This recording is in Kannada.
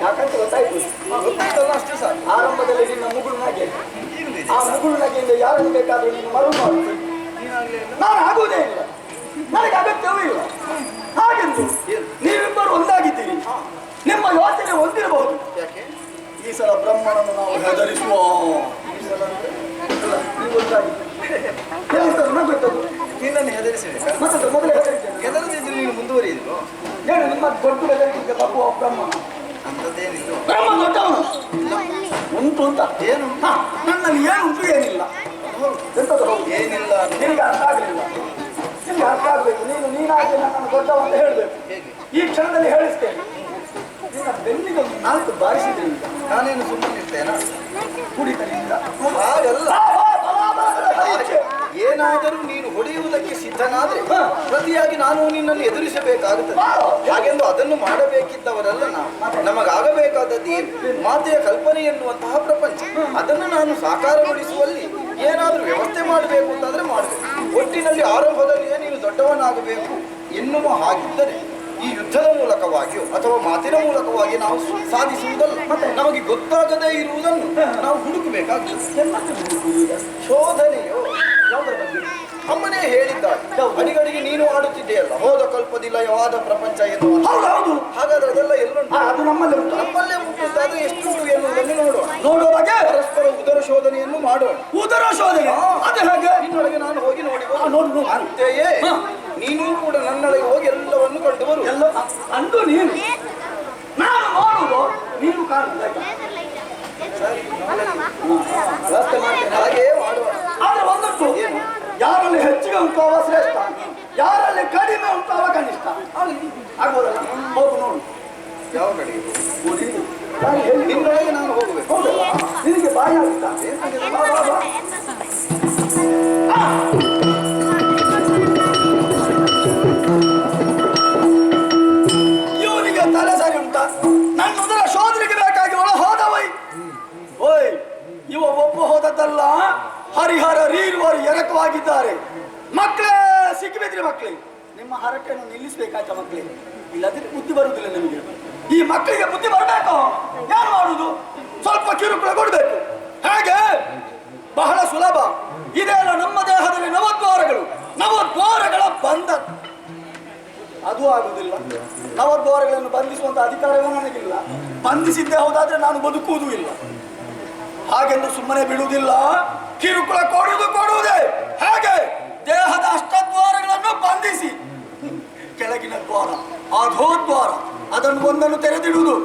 ಯಾಕಂತ ಗೊತ್ತಾಯ್ತು ಅಷ್ಟೇ ಸರ್. ಆರಂಭದಲ್ಲಿ ನಿನ್ನ ಮುಗುಳುನಾಗೆ ಆ ಮುಗುಳುನಾಗೆಯಿಂದ ಯಾರನ್ನು ಬೇಕಾದ್ರೂ ನೀನು ಮರು ಮಾಡುತ್ತೆ. ನಾನು ಆಗುವುದೇ ಇಲ್ಲ, ನನಗೆ ಅಗತ್ಯವೂ ಇಲ್ಲ. ಹಾಗೆಂದು ನೀವಿಬ್ಬರು ಒಂದಾಗಿದ್ದೀರಿ, ನಿಮ್ಮ ಯೋಚನೆ ಹೊಂದಿರಬಹುದು. ಯಾಕೆ ಈ ಸಲ ಬ್ರಹ್ಮನನ್ನು ನಾವು ಹೆದರಿಸುವ ನಿನ್ನನ್ನು ಹೆದರಿಸಬೇಕು. ಮತ್ತೆ ಮೊದಲೇ ಹೆದರದಿದ್ರೆ ನೀನು ಮುಂದುವರಿಯುವುದು ಹೇಳು. ನಿಮ್ಮ ದೊಡ್ಡ ಹೆದರಿಕೆ ತಪ್ಪುವ ಬ್ರಹ್ಮನ ಅಂತದೇನಿಲ್ಲ. ಬ್ರಹ್ಮ ದೊಡ್ಡವನು ಉಂಟು ಅಂತ ಏನು ನನ್ನಲ್ಲಿ ಏನುಂಟು ಏನಿಲ್ಲ ಎಂತದ್ದು ಏನಿಲ್ಲ. ನಿನಗೆ ಅರ್ಥ ಆಗಲಿಲ್ಲ, ನಿನಗೆ ಅರ್ಥ ಆಗ್ಬೇಕು. ನೀನಾಗಿ ನನ್ನನ್ನು ದೊಡ್ಡವ ಅಂತ ಹೇಳಬೇಕು. ಈ ಕ್ಷಣದಲ್ಲಿ ಹೇಳಿಸ್ತೇನೆ. ನಿನ್ನ ಬೆನ್ನಿಗೆ ಒಂದು 4 ಬಾರಿಸಿದ್ರಿಂದ ನಾನೇನು ಸುಮ್ಮನಿರ್ತೇನ? ಕುಡಿತನಿಂದ ಹಾಗಲ್ಲ. ಏನಾದರೂ ನೀನು ಹೊಡೆಯುವುದಕ್ಕೆ ಸಿದ್ಧನಾದ್ರೆ ಪ್ರತಿಯಾಗಿ ನಾನು ನಿನ್ನನ್ನು ಎದುರಿಸಬೇಕಾಗುತ್ತದೆ. ಹಾಗೆಂದು ಅದನ್ನು ಮಾಡಬೇಕಿದ್ದವರಲ್ಲ ನಾವು. ನಮಗಾಗಬೇಕಾದದ್ದು ಏನು? ಮಾತೆಯ ಕಲ್ಪನೆ ಎನ್ನುವಂತಹ ಪ್ರಪಂಚ, ಅದನ್ನು ನಾನು ಸಾಕಾರಗೊಳಿಸುವಲ್ಲಿ ಏನಾದರೂ ವ್ಯವಸ್ಥೆ ಮಾಡಬೇಕು ಅಂತಾದ್ರೆ ಮಾಡಬೇಕು. ಒಟ್ಟಿನಲ್ಲಿ ಆರಂಭದಲ್ಲಿಯೇ ನೀನು ದೊಡ್ಡವನಾಗಬೇಕು ಎನ್ನುವ ಹಾಗಿದ್ದರೆ ಈ ಯುದ್ಧದ ಮೂಲಕವಾಗಿಯೋ ಅಥವಾ ಮಾತಿನ ಮೂಲಕವಾಗಿ ನಾವು ಸಾಧಿಸುವುದಲ್ಲ. ಮತ್ತೆ ನಮಗೆ ಗೊತ್ತಾಗದೇ ಇರುವುದನ್ನು ನಾವು ಹುಡುಕಬೇಕಾಗ್ತದೆ. ಶೋಧನೆಯೋ ಅಮ್ಮನೇ ಹೇಳಿದ್ದಾಳೆ. ಅಡಿಗಡಿಗೆ ನೀನು ಆಡುತ್ತಿದ್ದೆಯಲ್ಲ, ಹೋದ ಕಲ್ಪದಿ ಲಯವಾದ ಪ್ರಪಂಚ ಎನ್ನುವ. ಹೌದು. ಹಾಗಾದ್ರೆ ಅದೆಲ್ಲ ಎಲ್ಲುಂಟು? ಅದು ನಮ್ಮಲ್ಲೇ ಉಂಟು. ನಮ್ಮಲ್ಲೇ ಉಂಟಾದ್ರೆ ಎಷ್ಟುಂಟು ಎನ್ನುವುದನ್ನು ನೋಡುವಾಗ ಪರಸ್ಪರ ಉದರ ಶೋಧನೆಯನ್ನು ಮಾಡೋಣ. ಉದರ ಶೋಧನೆ ಅದೇ ಹಾಗೆ ನಿನ್ನೊಳಗೆ ನಾನು ಹೋಗಿ ನೋಡಿ ನೋಡು. ಅಂತೆಯೇ ನೀನು ಕೂಡ ನನ್ನೊಳಗೆ ಹೋಗಿ ಎಲ್ಲವನ್ನು ಕಂಡು ಬರು. ಎಲ್ಲ ಅಂದು ನೀನು ನಾನು ನೋಡುವುದು, ನೀನು ಕಾಣುವುದು. ಹಾಗೆ ಮಾಡುವ. ಆದ್ರೆ ಒಂದೊಂದು ಯಾರಲ್ಲಿ ಹೆಚ್ಚಿಗೆ ಉಂಟು ಅವ ಶ್ರೇಷ್ಠ, ಯಾರಲ್ಲಿ ಕಡಿಮೆ ಉಂಟು ಅವ ಕನಿಷ್ಠ. ಆಗ್ಬೋದಲ್ಲ? ಹೋಗು ನೋಡು. ಯಾವ ಕಡೆಗೆ? ನಿನ್ನೊಳಗೆ ನಾನು ಹೋಗಬೇಕು. ಹೌದಲ್ಲ? ನಿನಗೆ ಬಾಯಿ ಆಗುತ್ತಾ? ಇವನಿಗೆ ತಲೆ ಸರಿ ಉಂಟಾ? ನನ್ನ ಉದರ ಶೋಧನೆಗೆ ಬೇಕಾಗಿ ಒಳ ಹೋದವೈ. ಓಯ್, ಇವ ಒಬ್ಬ ಹೋದದ್ದಲ್ಲ, ಹರಿಹರ ರೀರುವರು ಎರಕವಾಗಿದ್ದಾರೆ. ಮಕ್ಕಳೇ ಸಿಕ್ಕಿಬಿದ್ರಿ. ಮಕ್ಕಳೇ, ನಿಮ್ಮ ಹರಟೆಯನ್ನು ನಿಲ್ಲಿಸಬೇಕಾಯ್ತ ಮಕ್ಕಳೇ. ಇಲ್ಲದಿದ್ರೆ ಬುದ್ಧಿ ಬರುವುದಿಲ್ಲ ನಿಮಗೆ. ಈ ಮಕ್ಕಳಿಗೆ ಬುದ್ಧಿ ಬರಬೇಕು. ಏನು ಮಾಡುದು? ಸ್ವಲ್ಪ ಕಿರುಕುಳ ಕೊಡಬೇಕು. ಹಾಗೆ ಬಹಳ ಸುಲಭ. ಇದೆಲ್ಲ ನಮ್ಮ ದೇಹದಲ್ಲಿ ನವದ್ವಾರಗಳ ಬಂಧ. ಅದು ಆಗುವುದಿಲ್ಲ. ನವದ್ವಾರಗಳನ್ನು ಬಂಧಿಸುವಂತ ಅಧಿಕಾರವೂ ನನಗಿಲ್ಲ. ಬಂಧಿಸಿದ್ದೇ ಹೌದಾದ್ರೆ ನಾನು ಬದುಕುವುದೂ ಇಲ್ಲ. ಹಾಗೆಂದು ಸುಮ್ಮನೆ ಬಿಡುವುದಿಲ್ಲ. ಕಿರುಕುಳ ಕೊಡುವುದೇ. ಹಾಗೆ ದೇಹದ ಅಷ್ಟದ್ವಾರಗಳನ್ನು ಬಂಧಿಸಿ ಕೆಳಗಿನ ದ್ವಾರ, ಅಧೋದ್ವಾರ, ಅದನ್ನು ಒಂದನ್ನು ತೆರೆದಿಡುವುದು.